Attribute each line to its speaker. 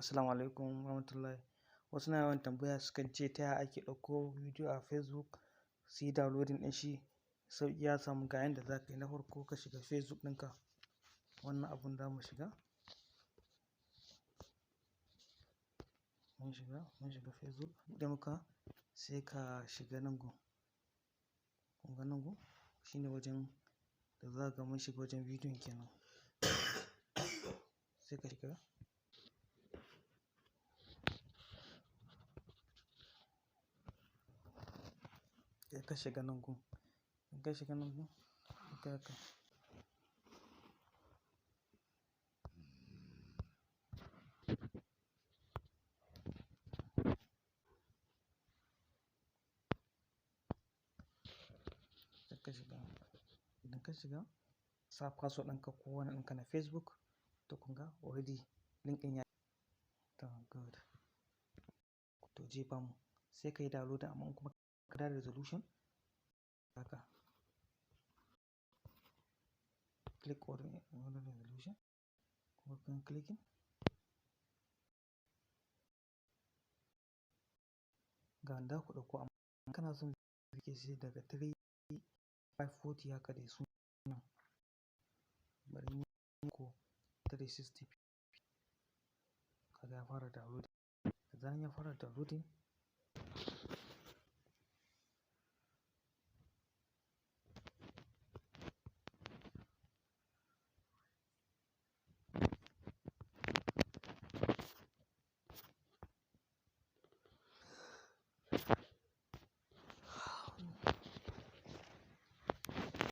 Speaker 1: Assalamu alaikum warahmatullahi. Wasu na yawan tambaya sukan ce ta yaya ake ɗauko bidiyo a Facebook su yi downloading ɗin shi. Sauƙi ya samu ga yanda za ka yi. Na farko ka shiga Facebook ɗinka, wannan abun za mu shiga. Mun shiga Facebook, buɗe muka sai ka shiga nan gun. Kun ga nan gun shine wajen da za ka mun shiga wajen bidiyon kenan. Sai ka shiga. Sai ka shiga nan gun. In ka shiga nan gun, haka. Sai ka shiga. Idan ka shiga, sa password ɗinka ko wani ɗinka na Facebook. To kun ga already link ɗin ya good. To jefa mu. Sai ka yi download amma kuma ka da resolution. Haka. Click on resolution. Kuma kan clicking. Ga wanda ku ɗauko amma kana son rike shi daga 3540 haka dai su nan. Bari ni ko 360. Kaga ya fara downloading. Da zaran ya fara downloading,